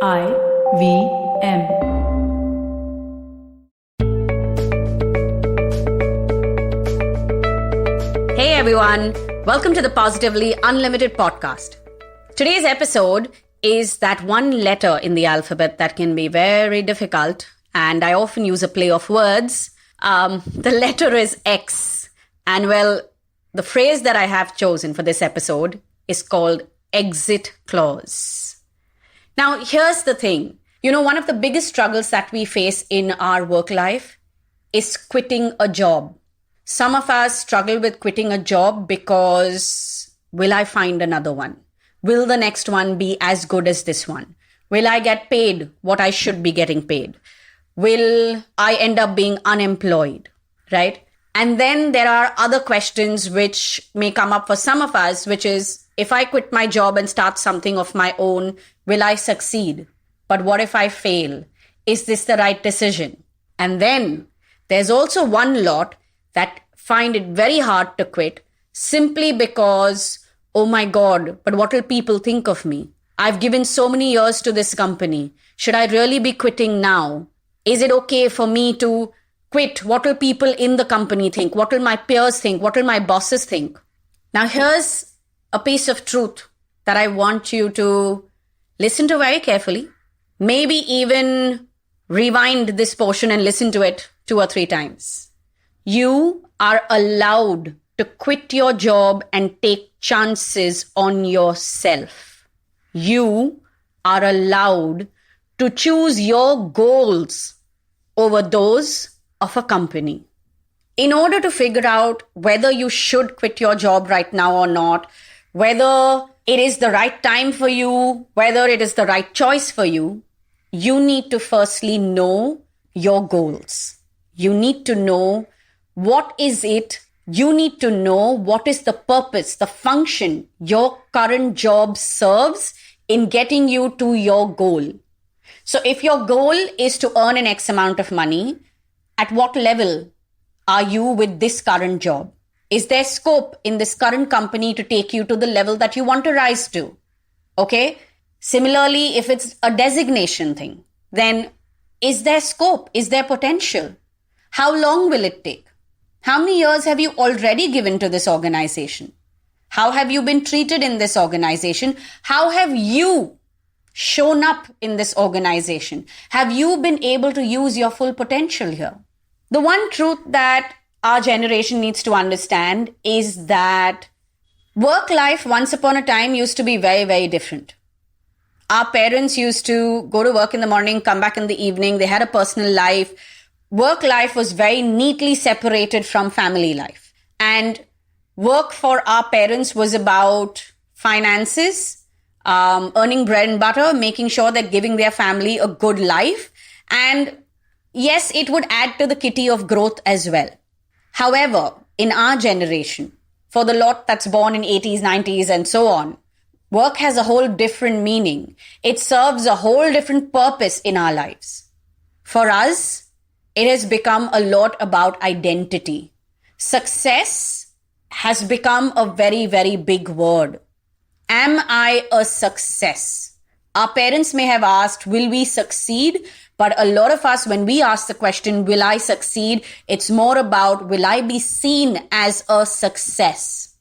IVM. Hey everyone, welcome to the Positively Unlimited podcast. Today's episode is that one letter in the alphabet that can be very difficult, and I often use a play of words. The letter is X, and well, the phrase that I have chosen for this episode is called exit clause. Now, here's the thing. One of the biggest struggles that we face in our work life is quitting a job. Some of us struggle with quitting a job because, will I find another one? Will the next one be as good as this one? Will I get paid what I should be getting paid? Will I end up being unemployed, right? And then there are other questions which may come up for some of us, which is, if I quit my job and start something of my own, will I succeed? But what if I fail? Is this the right decision? And then there's also one lot that find it very hard to quit simply because, oh my God, but what will people think of me? I've given so many years to this company. Should I really be quitting now? Is it okay for me to quit? What will people in the company think? What will my peers think? What will my bosses think? Now, here's a piece of truth that I want you to listen to very carefully. Maybe even rewind this portion and listen to it 2 or 3 times. You are allowed to quit your job and take chances on yourself. You are allowed to choose your goals over those of a company. In order to figure out whether you should quit your job right now or not, whether it is the right time for you, whether it is the right choice for you, you need to firstly know your goals. You need to know what is it. You need to know what is the purpose, the function your current job serves in getting you to your goal. So if your goal is to earn an X amount of money, at what level are you with this current job? Is there scope in this current company to take you to the level that you want to rise to? Okay. Similarly, if it's a designation thing, then is there scope? Is there potential? How long will it take? How many years have you already given to this organization? How have you been treated in this organization? How have you shown up in this organization? Have you been able to use your full potential here? The one truth that our generation needs to understand is that work life once upon a time used to be very, very different. Our parents used to go to work in the morning, come back in the evening. They had a personal life. Work life was very neatly separated from family life. And work for our parents was about finances, earning bread and butter, making sure that giving their family a good life. And yes, it would add to the kitty of growth as well. However, in our generation, for the lot that's born in 80s, 90s, and so on, work has a whole different meaning. It serves a whole different purpose in our lives. For us, it has become a lot about identity. Success has become a very, very big word. Am I a success? Our parents may have asked, will we succeed? But a lot of us, when we ask the question, will I succeed? It's more about, will I be seen as a success?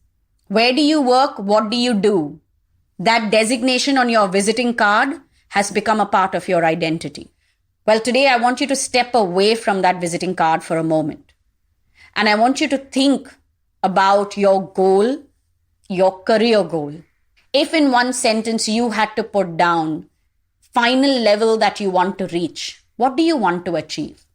Where do you work? What do you do? That designation on your visiting card has become a part of your identity. Well, today I want you to step away from that visiting card for a moment. And I want you to think about your goal, your career goal. If in one sentence you had to put down final level that you want to reach, what do you want to achieve?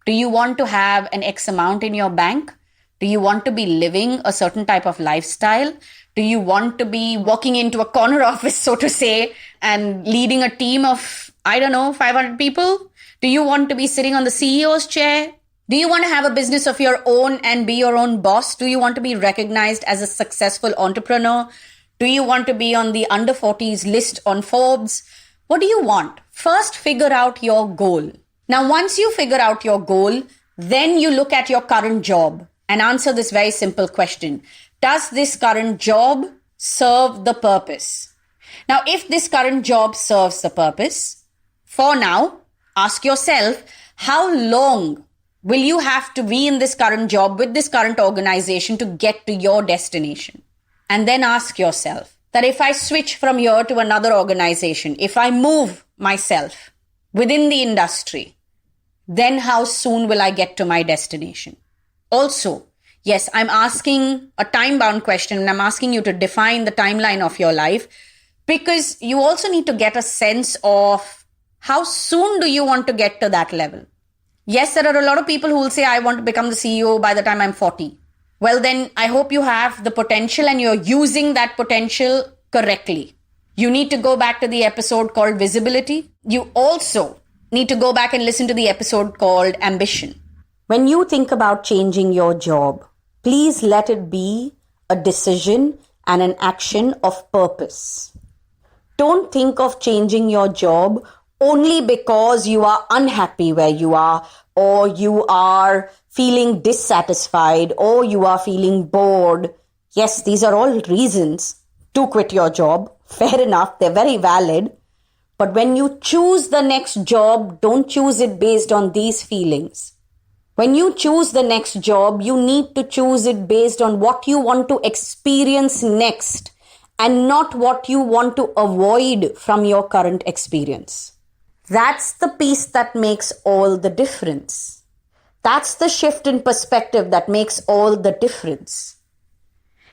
Do you want to have an X amount in your bank? Do you want to be living a certain type of lifestyle? Do you want to be walking into a corner office, so to say, and leading a team of, 500 people? Do you want to be sitting on the CEO's chair? Do you want to have a business of your own and be your own boss? Do you want to be recognized as a successful entrepreneur? Do you want to be on the under 40s list on Forbes? What do you want? First, figure out your goal. Now, once you figure out your goal, then you look at your current job and answer this very simple question. Does this current job serve the purpose? Now, if this current job serves the purpose, For now, ask yourself, how long will you have to be in this current job with this current organization to get to your destination? And then ask yourself that if I switch from here to another organization, if I move myself within the industry, then how soon will I get to my destination? Also, yes, I'm asking a time-bound question and I'm asking you to define the timeline of your life because you also need to get a sense of how soon do you want to get to that level. Yes, there are a lot of people who will say, I want to become the CEO by the time I'm 40. Well, then I hope you have the potential and you're using that potential correctly. You need to go back to the episode called Visibility. You also need to go back and listen to the episode called Ambition. When you think about changing your job, please let it be a decision and an action of purpose. Don't think of changing your job only because you are unhappy where you are, or you are feeling dissatisfied, or you are feeling bored. Yes, these are all reasons to quit your job. Fair enough, they're very valid. But when you choose the next job, don't choose it based on these feelings. When you choose the next job, you need to choose it based on what you want to experience next and not what you want to avoid from your current experience. That's the piece that makes all the difference. That's the shift in perspective that makes all the difference.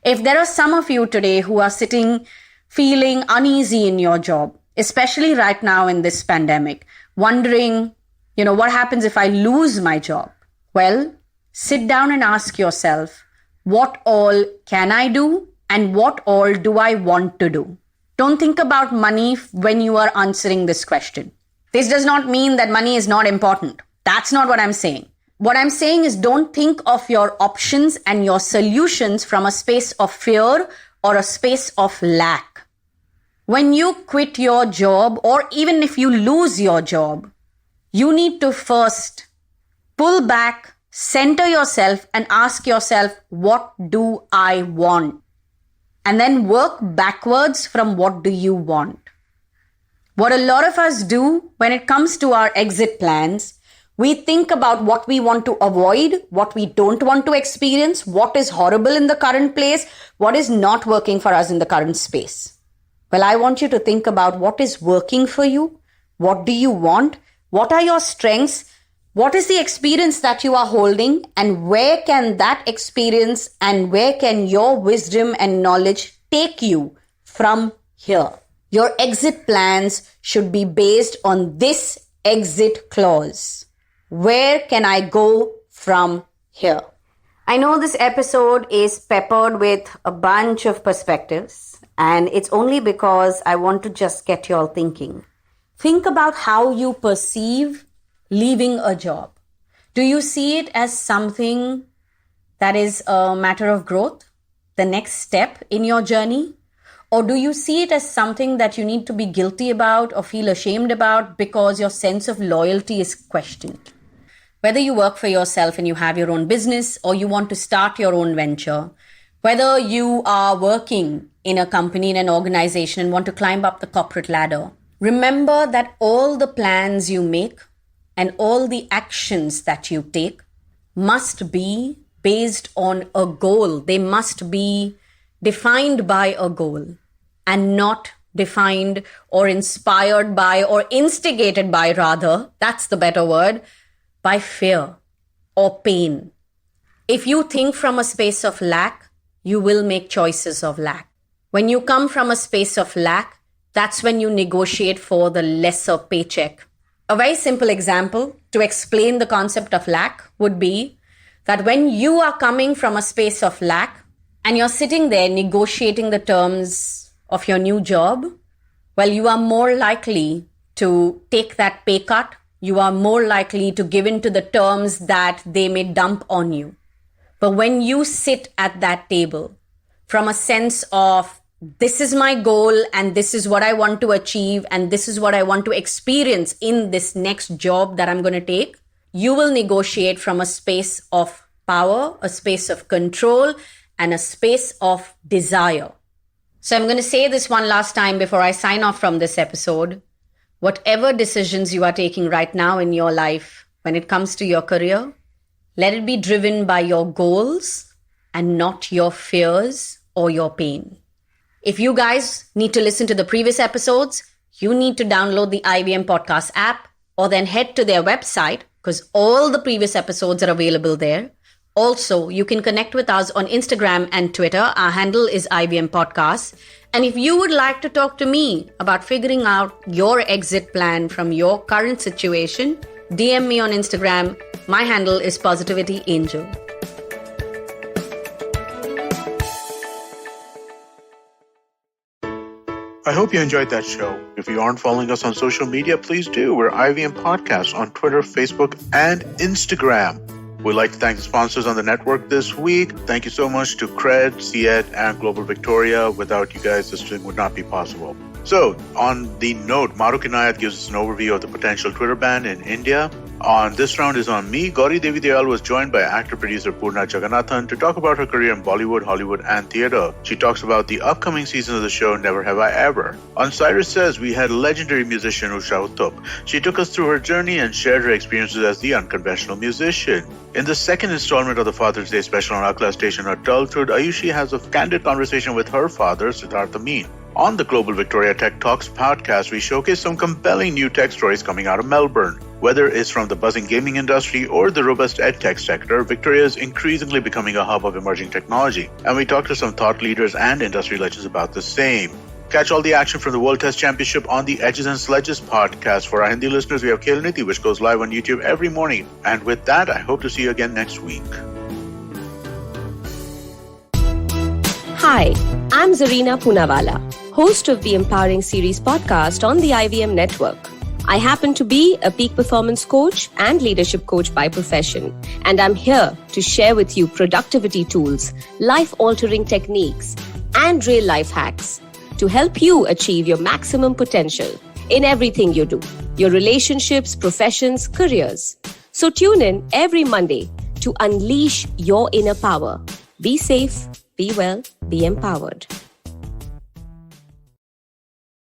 If there are some of you today who are sitting feeling uneasy in your job, especially right now in this pandemic, wondering, what happens if I lose my job? Well, sit down and ask yourself, what all can I do and what all do I want to do? Don't think about money when you are answering this question. This does not mean that money is not important. That's not what I'm saying. What I'm saying is don't think of your options and your solutions from a space of fear or a space of lack. When you quit your job, or even if you lose your job, you need to first pull back, center yourself and ask yourself, what do I want? And then work backwards from what do you want? What a lot of us do when it comes to our exit plans, we think about what we want to avoid, what we don't want to experience, what is horrible in the current place, what is not working for us in the current space. Well, I want you to think about what is working for you. What do you want? What are your strengths? What is the experience that you are holding? And where can that experience and where can your wisdom and knowledge take you from here? Your exit plans should be based on this exit clause. Where can I go from here? I know this episode is peppered with a bunch of perspectives, and it's only because I want to just get you all thinking. Think about how you perceive leaving a job. Do you see it as something that is a matter of growth, the next step in your journey? Or do you see it as something that you need to be guilty about or feel ashamed about because your sense of loyalty is questioned? Whether you work for yourself and you have your own business or you want to start your own venture, whether you are working in a company, in an organization and want to climb up the corporate ladder, remember that all the plans you make and all the actions that you take must be based on a goal. They must be defined by a goal and not defined or inspired by or instigated by, rather, that's the better word, by fear or pain. If you think from a space of lack, you will make choices of lack. When you come from a space of lack, that's when you negotiate for the lesser paycheck. A very simple example to explain the concept of lack would be that when you are coming from a space of lack and you're sitting there negotiating the terms of your new job, well, you are more likely to take that pay cut. You are more likely to give in to the terms that they may dump on you. But when you sit at that table from a sense of, this is my goal and this is what I want to achieve and this is what I want to experience in this next job that I'm going to take, you will negotiate from a space of power, a space of control, and a space of desire. So I'm going to say this one last time before I sign off from this episode. whatever decisions you are taking right now in your life when it comes to your career, let it be driven by your goals and not your fears or your pain. If you guys need to listen to the previous episodes, you need to download the IVM Podcast app or then head to their website because all the previous episodes are available there. Also, you can connect with us on Instagram and Twitter. Our handle is IVM Podcasts. And if you would like to talk to me about figuring out your exit plan from your current situation, DM me on Instagram. My handle is Positivity Angel. I hope you enjoyed that show. If you aren't following us on social media, please do. We're IVM Podcasts on Twitter, Facebook, and Instagram. We'd like to thank the sponsors on the network this week. Thank you so much to Cred, Ciet, and Global Victoria. Without you guys, this thing would not be possible. So, on the note, Maruk Inayat gives us an overview of the potential Twitter ban in India. On this round is on me. Gauri Devi Dayal was joined by actor-producer Poorna Jagannathan to talk about her career in Bollywood, Hollywood, and theatre. She talks about the upcoming season of the show Never Have I Ever. On Cyrus Says, we had legendary musician Usha Uttup. She took us through her journey and shared her experiences as the unconventional musician. In the second installment of the Father's Day special on Akla Station Adulthood, Ayushi has a candid conversation with her father, Siddhartha Meen. On the Global Victoria Tech Talks podcast, we showcase some compelling new tech stories coming out of Melbourne. Whether it's from the buzzing gaming industry or the robust edtech sector, Victoria is increasingly becoming a hub of emerging technology. And we talk to some thought leaders and industry legends about the same. Catch all the action from the World Test Championship on the Edges and Sledges podcast. For our Hindi listeners, we have Khel Niti, which goes live on YouTube every morning. And with that, I hope to see you again next week. Hi, I'm Zarina Poonawala, host of the Empowering Series podcast on the IVM network. I happen to be a peak performance coach and leadership coach by profession, and I'm here to share with you productivity tools, life-altering techniques, and real-life hacks to help you achieve your maximum potential in everything you do, your relationships, professions, careers. So tune in every Monday to unleash your inner power. Be safe, be well, be empowered.